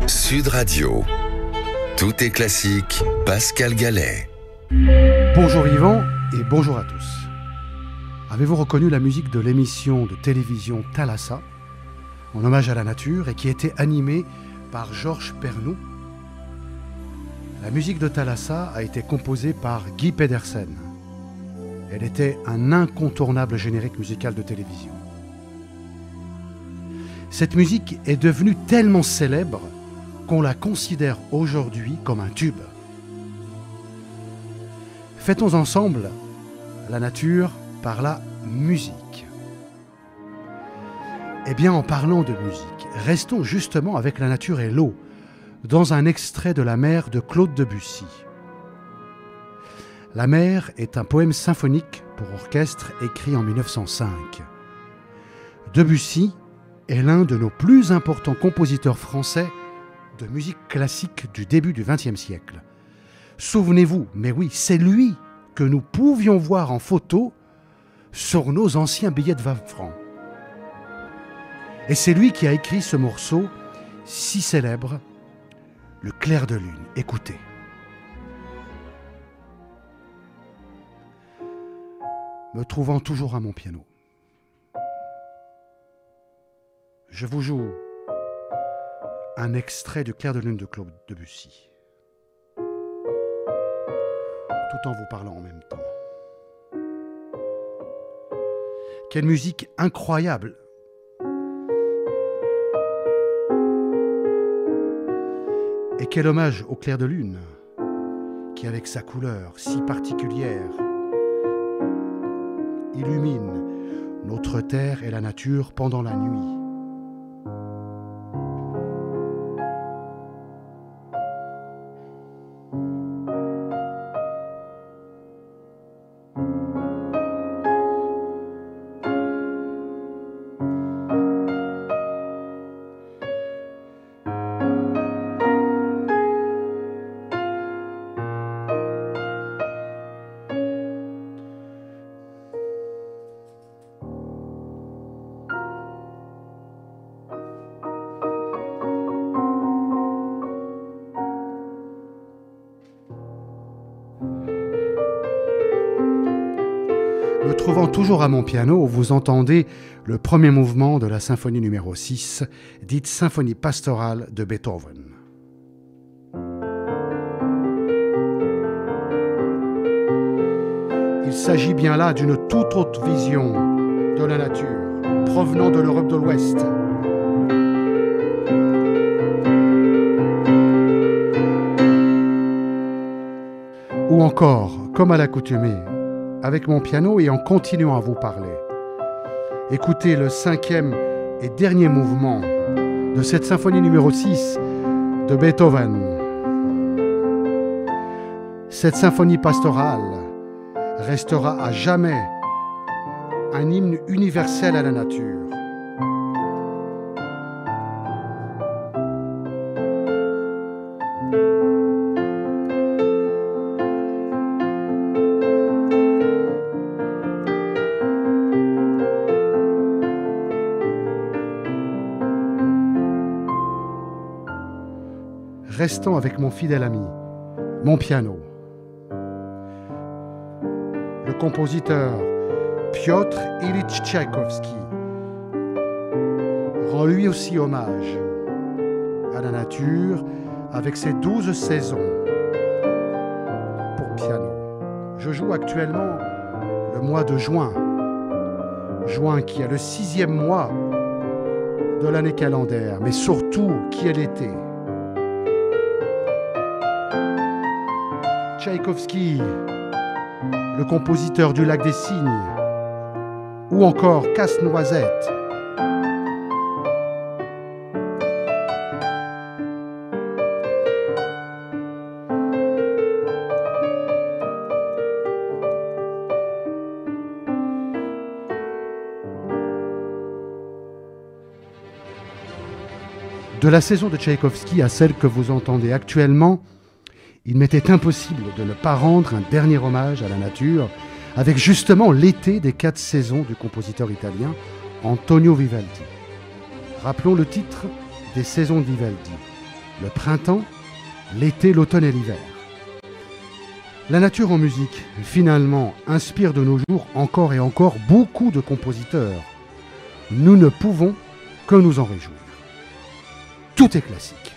Sud Radio. Tout est classique, Pascal Gallet. Bonjour Yvan et bonjour à tous. Avez-vous reconnu la musique de l'émission de télévision Thalassa, en hommage à la nature et qui était animée par Georges Pernou? La musique de Thalassa a été composée par Guy Pedersen. Elle était un incontournable générique musical de télévision. Cette musique est devenue tellement célèbre qu'on la considère aujourd'hui comme un tube. Fêtons ensemble la nature par la musique. Eh bien, en parlant de musique, restons justement avec la nature et l'eau, dans un extrait de La Mer de Claude Debussy. La Mer est un poème symphonique pour orchestre écrit en 1905. Debussy est l'un de nos plus importants compositeurs français de musique classique du début du XXe siècle. Souvenez-vous, mais oui, c'est lui que nous pouvions voir en photo sur nos anciens billets de 20 francs. Et c'est lui qui a écrit ce morceau si célèbre, Le clair de lune. Écoutez. Me trouvant toujours à mon piano, je vous joue un extrait du Clair de lune de Claude Debussy, tout en vous parlant en même temps. Quelle musique incroyable! Et quel hommage au clair de lune, qui avec sa couleur si particulière illumine notre terre et la nature pendant la nuit. Me trouvant toujours à mon piano, vous entendez le premier mouvement de la symphonie numéro 6, dite symphonie pastorale de Beethoven. Il s'agit bien là d'une toute autre vision de la nature, provenant de l'Europe de l'Ouest. Ou encore, comme à l'accoutumée, avec mon piano et en continuant à vous parler. Écoutez le 5e et dernier mouvement de cette symphonie numéro 6 de Beethoven. Cette symphonie pastorale restera à jamais un hymne universel à la nature. Restons avec mon fidèle ami, mon piano. Le compositeur Piotr Ilyich Tchaïkovski rend lui aussi hommage à la nature avec ses 12 saisons pour piano. Je joue actuellement le mois de juin, qui est le 6e mois de l'année calendaire, mais surtout qui est l'été. Tchaïkovski, le compositeur du Lac des Cygnes, ou encore Casse-Noisette. De la saison de Tchaïkovski à celle que vous entendez actuellement, il m'était impossible de ne pas rendre un dernier hommage à la nature avec justement l'été des 4 saisons du compositeur italien Antonio Vivaldi. Rappelons le titre des saisons de Vivaldi. le printemps, l'été, l'automne et l'hiver. La nature en musique, finalement, inspire de nos jours encore et encore beaucoup de compositeurs. Nous ne pouvons que nous en réjouir. Tout est classique.